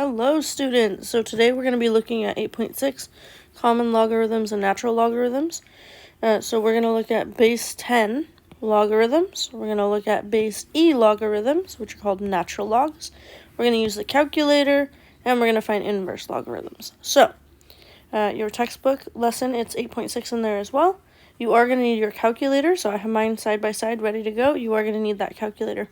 Hello students! So today we're going to be looking at 8.6, common logarithms and natural logarithms. So we're going to look at base 10 logarithms. We're going to look at base E logarithms, which are called natural logs. We're going to use the calculator, and we're going to find inverse logarithms. So, your textbook lesson, it's 8.6 in there as well. You are going to need your calculator, so I have mine side by side ready to go. You are going to need that calculator.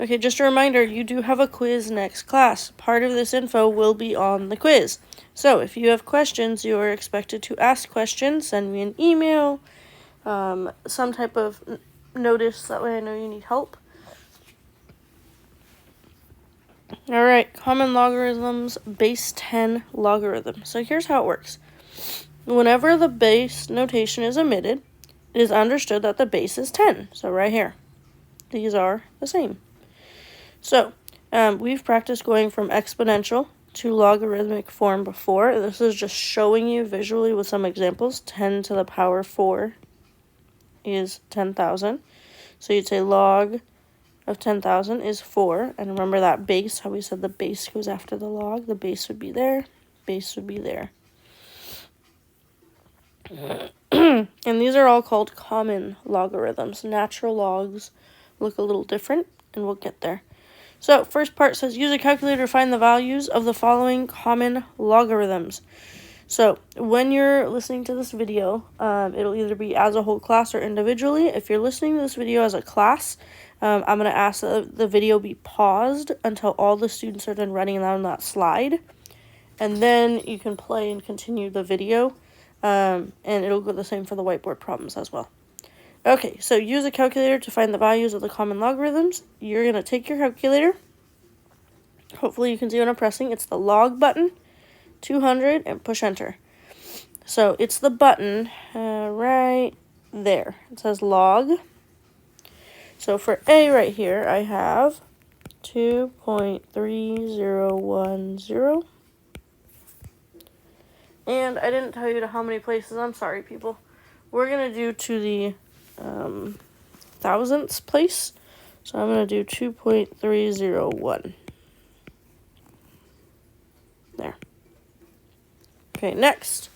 Okay, just a reminder, you do have a quiz next class. Part of this info will be on the quiz. So if you have questions, you are expected to ask questions, send me an email, some type of notice, that way I know you need help. Alright, common logarithms, base 10 logarithm. So here's how it works. Whenever the base notation is omitted, it is understood that the base is 10. So right here, these are the same. So, we've practiced going from exponential to logarithmic form before. This is just showing you visually with some examples. 10 to the power 4 is 10,000. So you'd say log of 10,000 is 4. And remember that base, how we said the base goes after the log. The base would be there. Base would be there. And these are all called common logarithms. Natural logs look a little different, and we'll get there. So, first part says, use a calculator to find the values of the following common logarithms. So, when you're listening to this video, it'll either be as a whole class or individually. If you're listening to this video as a class, I'm going to ask that the video be paused until all the students are done running down that slide. And then you can play and continue the video, and it'll go the same for the whiteboard problems as well. Okay, so use a calculator to find the values of the common logarithms. You're going to take your calculator. Hopefully you can see what I'm pressing. It's the log button, 200, and push enter. So it's the button right there. It says log. So for A right here, I have 2.3010. And I didn't tell you to how many places. I'm sorry, people. We're going to do to the thousandths place. So I'm going to do 2.301. There. Okay, next.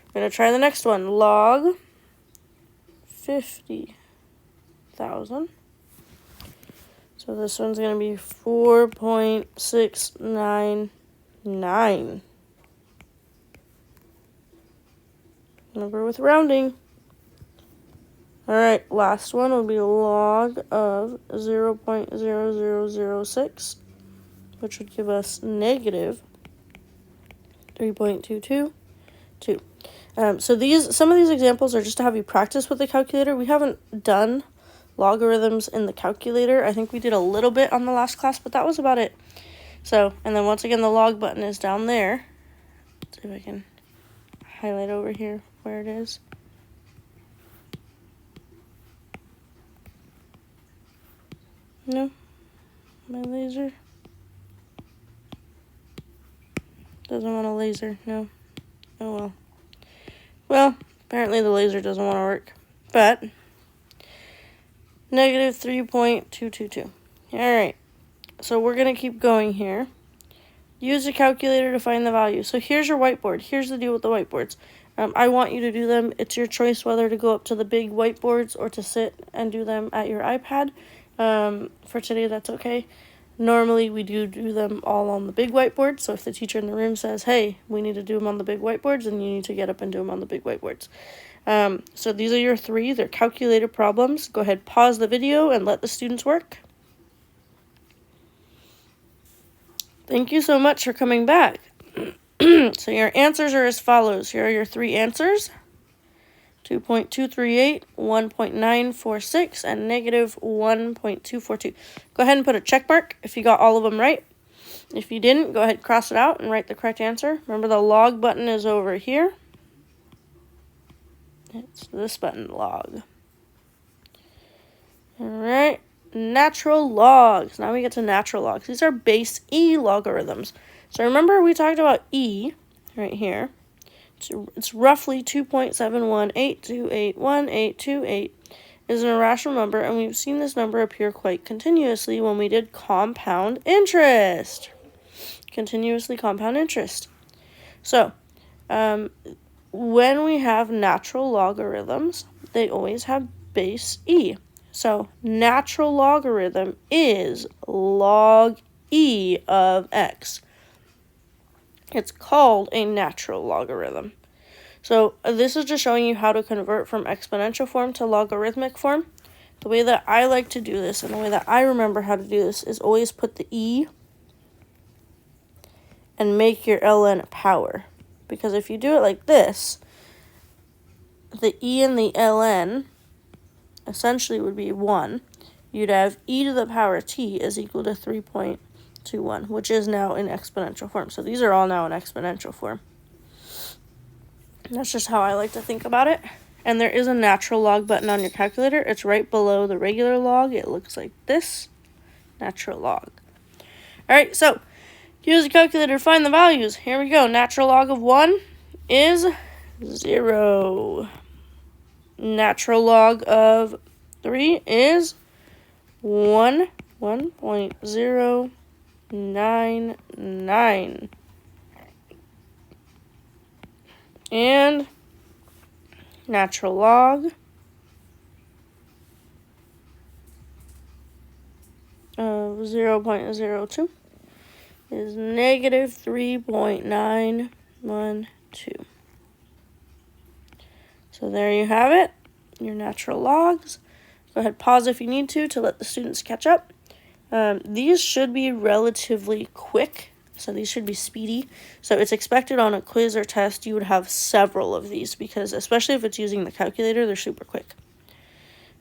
I'm going to try the next one. Log 50,000. So this one's going to be 4.699. Remember with rounding. Alright, last one will be log of 0.0006, which would give us negative 3.222. So some of these examples are just to have you practice with the calculator. We haven't done logarithms in the calculator. I think we did a little bit on the last class, but that was about it. So, and then once again, the log button is down there. Let's see if I can highlight over here where it is. No, my laser doesn't want a laser. No. Oh well. Well, apparently the laser doesn't want to work. But negative 3.222. Alright. So we're going to keep going here. Use a calculator to find the value. So here's your whiteboard. Here's the deal with the whiteboards. I want you to do them. It's your choice whether to go up to the big whiteboards or to sit and do them at your iPad. For today, that's okay. Normally, we do them all on the big whiteboard. So if the teacher in the room says, hey, we need to do them on the big whiteboards, then you need to get up and do them on the big whiteboards. So these are your three. They're calculator problems. Go ahead, pause the video and let the students work. Thank you so much for coming back. So your answers are as follows. Here are your three answers. 2.238, 1.946, and negative 1.242. Go ahead and put a check mark if you got all of them right. If you didn't, go ahead and cross it out and write the correct answer. Remember, the log button is over here. It's this button, log. Alright, natural logs. Now we get to natural logs. These are base E logarithms. So remember we talked about E right here. It's roughly 2.718281828 is an irrational number, and we've seen this number appear quite continuously when we did compound interest. continuously compound interest. So, when we have natural logarithms, they always have base e. So, natural logarithm is log e of x. It's called a natural logarithm. So, this is just showing you how to convert from exponential form to logarithmic form. The way that I like to do this, and the way that I remember how to do this, is always put the e and make your ln a power. Because if you do it like this, the e and the ln essentially would be 1. You'd have e to the power t is equal to 3.21, which is now in exponential form. So these are all now in exponential form. That's just how I like to think about it. And there is a natural log button on your calculator. It's right below the regular log. It looks like this. Natural log. Alright, so use a calculator to find the values. Here we go. Natural log of 1 is 0. Natural log of 3 is 1.099. And natural log of 0.02 is negative 3.912. So there you have it, your natural logs. Go ahead, pause if you need to let the students catch up. These should be relatively quick, so these should be speedy. So it's expected on a quiz or test you would have several of these, because especially if it's using the calculator, they're super quick.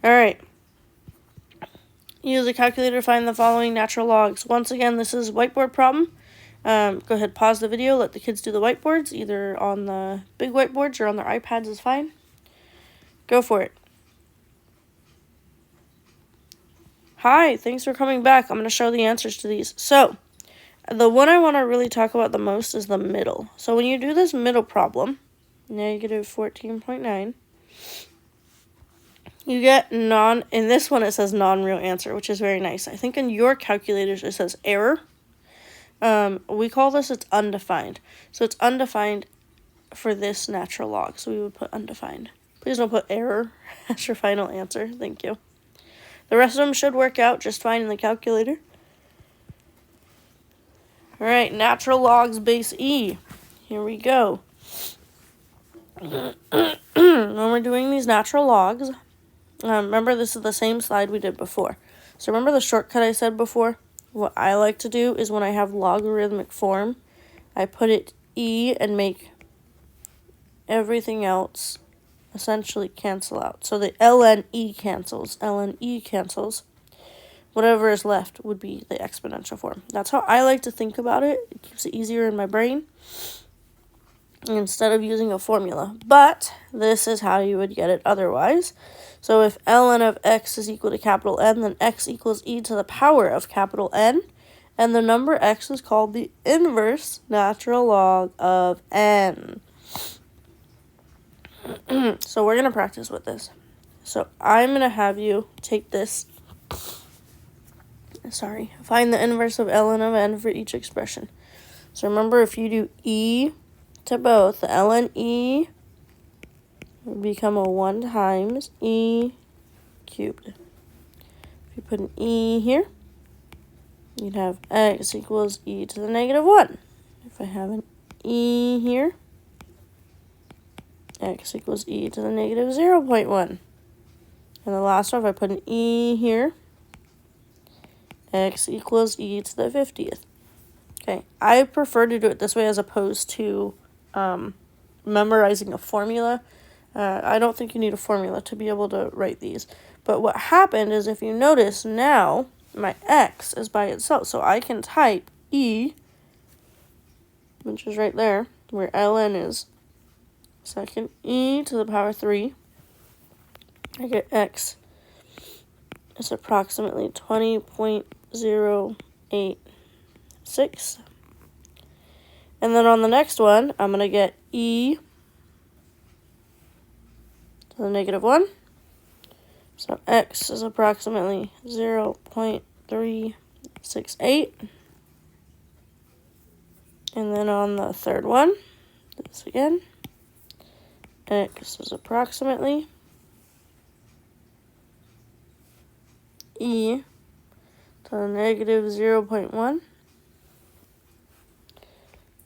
All right. Use a calculator to find the following natural logs. Once again, this is a whiteboard problem. Go ahead, pause the video, let the kids do the whiteboards, either on the big whiteboards or on their iPads is fine. Go for it. Hi, thanks for coming back. I'm going to show the answers to these. So, the one I want to really talk about the most is the middle. So when you do this middle problem, negative 14.9, you get in this one it says non-real answer, which is very nice. I think in your calculators it says error. We call this, it's undefined. So it's undefined for this natural log, so we would put undefined. Please don't put error as your final answer. Thank you. The rest of them should work out just fine in the calculator. All right, natural logs base e. Here we go. When we're doing these natural logs, remember this is the same slide we did before. So remember the shortcut I said before? What I like to do is when I have logarithmic form, I put it e and make everything else essentially cancel out. So the ln e cancels. ln e cancels. Whatever is left would be the exponential form. That's how I like to think about it. It keeps it easier in my brain instead of using a formula. But this is how you would get it otherwise. So if ln of x is equal to capital N, then x equals e to the power of capital N. And the number x is called the inverse natural log of n. So we're going to practice with this. So I'm going to have you take this. Find the inverse of ln of n for each expression. So remember, if you do e to both, the ln e would become a 1 times e cubed. If you put an e here, you'd have x equals e to the negative 1. If I have an e here, x equals e to the negative 0.1. And the last one, if I put an e here, x equals e to the 50th. Okay, I prefer to do it this way as opposed to memorizing a formula. I don't think you need a formula to be able to write these. But what happened is, if you notice now, my x is by itself. So I can type e, which is right there, where ln is. So I can e to the power 3. I get x is approximately 20.086. And then on the next one, I'm going to get e to the negative 1. So x is approximately 0.368. And then on the third one, do this again. X is approximately e to the negative 0.1,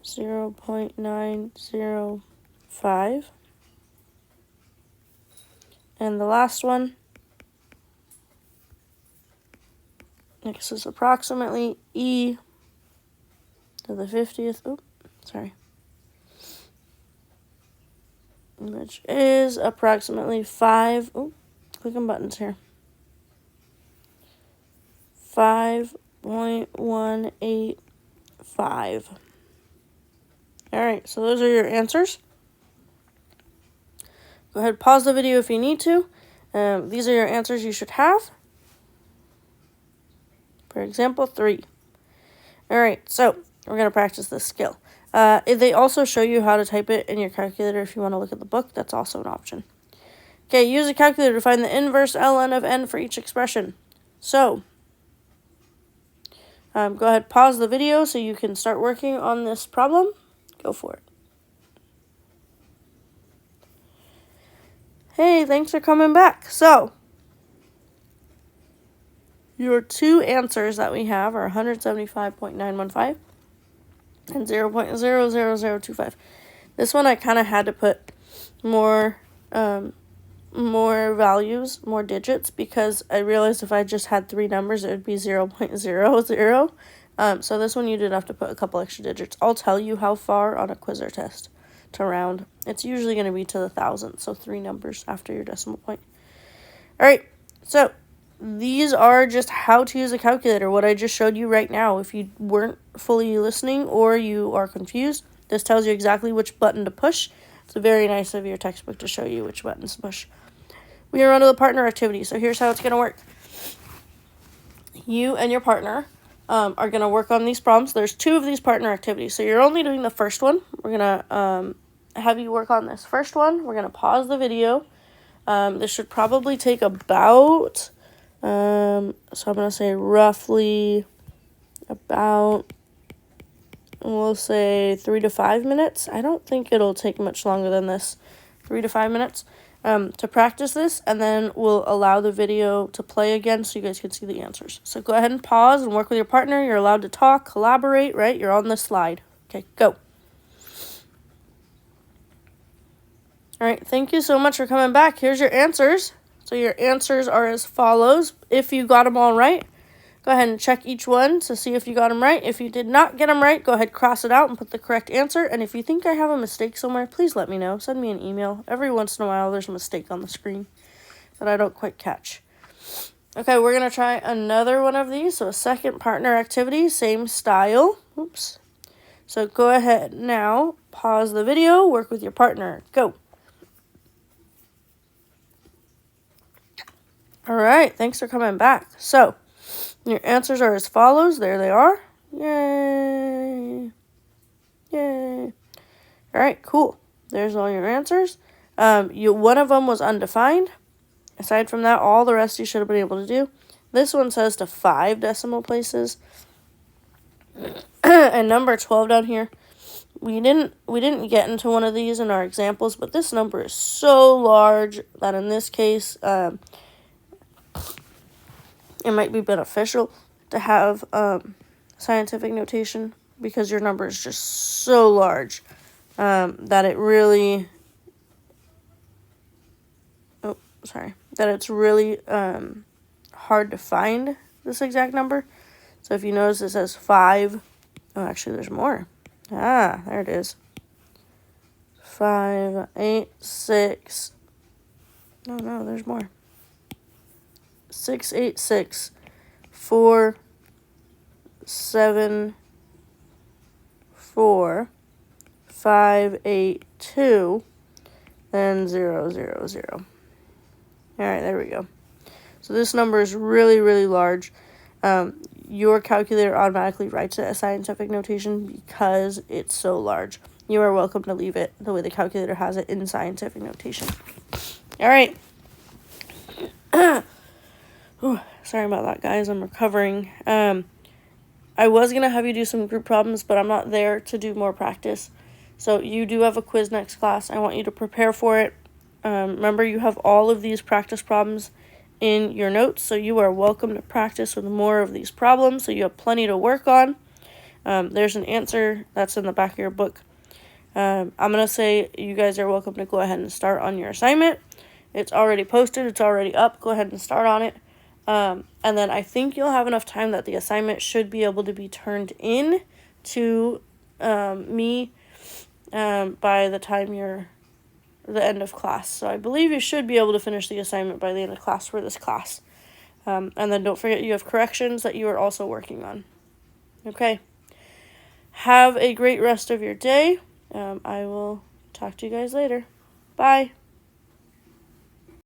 0.905. And the last one, x is approximately e to the 50th, which is approximately 5, clicking buttons here, 5.185. All right, so those are your answers. Go ahead, pause the video if you need to. These are your answers you should have. For example, 3. All right, so we're going to practice this skill. They also show you how to type it in your calculator if you want to look at the book. That's also an option. Okay, use a calculator to find the inverse ln of n for each expression. So, go ahead, pause the video so you can start working on this problem. Go for it. Hey, thanks for coming back. So, your two answers that we have are 175.915 and 0.00025. This one I kind of had to put more values, more digits, because I realized if I just had 3 numbers, it would be 0.00. So this one you did have to put a couple extra digits. I'll tell you how far on a quiz or test to round. It's usually going to be to the thousandth, so 3 numbers after your decimal point. All right, so these are just how to use a calculator, what I just showed you right now. If you weren't fully listening or you are confused, this tells you exactly which button to push. It's very nice of your textbook to show you which buttons to push. We are on to the partner activity, so here's how it's going to work. You and your partner are going to work on these problems. There's 2 of these partner activities, so you're only doing the first one. We're going to have you work on this first one. We're going to pause the video. This should probably take about, so I'm going to say roughly about, we'll say 3 to 5 minutes. I don't think it'll take much longer than this, 3 to 5 minutes to practice this, and then we'll allow the video to play again so you guys can see the answers. So go ahead and pause and work with your partner. You're allowed to talk, collaborate, right? You're on the slide. Okay, go. All right, thank you so much for coming back. Here's your answers. So your answers are as follows. If you got them all right, go ahead and check each one to see if you got them right. If you did not get them right, go ahead, cross it out and put the correct answer. And if you think I have a mistake somewhere, please let me know. Send me an email. Every once in a while, there's a mistake on the screen that I don't quite catch. Okay, we're going to try another one of these. So a second partner activity, same style. Oops. So go ahead now, pause the video, work with your partner. Go. All right, thanks for coming back. So, your answers are as follows. There they are. Yay. Yay. All right, cool. There's all your answers. One of them was undefined. Aside from that, all the rest you should have been able to do. This one says to 5 decimal places. And number 12 down here. We didn't get into one of these in our examples, but this number is so large that in this case, it might be beneficial to have scientific notation because your number is just so large that it really, that it's really hard to find this exact number. So if you notice it says 5, oh, actually there's more. Ah, there it is. 5, 8, 6, no, there's more. 6, 8, 6, 4, 7, 4, 5, 8, 2, and 0, 0, 0. All right, there we go. So this number is really, really large. Your calculator automatically writes it as scientific notation because it's so large. You are welcome to leave it the way the calculator has it in scientific notation. All right. Ooh, sorry about that, guys. I'm recovering. I was going to have you do some group problems, but I'm not there to do more practice. So you do have a quiz next class. I want you to prepare for it. Remember, you have all of these practice problems in your notes, so you are welcome to practice with more of these problems, so you have plenty to work on. There's an answer that's in the back of your book. I'm going to say you guys are welcome to go ahead and start on your assignment. It's already posted. It's already up. Go ahead and start on it. And then I think you'll have enough time that the assignment should be able to be turned in to me by the time you're the end of class. So I believe you should be able to finish the assignment by the end of class for this class. And then don't forget you have corrections that you are also working on. Okay. Have a great rest of your day. I will talk to you guys later. Bye.